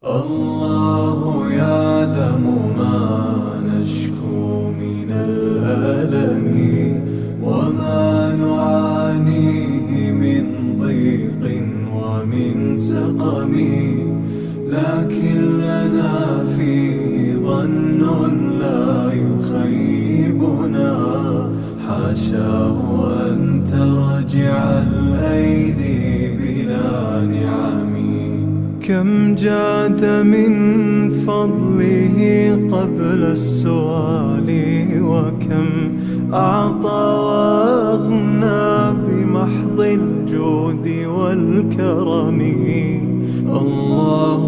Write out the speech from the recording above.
الله يعلم ما نشكو من الألم وما نعانيه من ضيق ومن سقم، لكن لنا فيه ظن لا يخيبنا، حاشاه أن ترجع الأيدي بلا نعم. كم جاد من فضله قبل السؤال، وكم أعطى وأغنى بمحض الجود والكرم. الله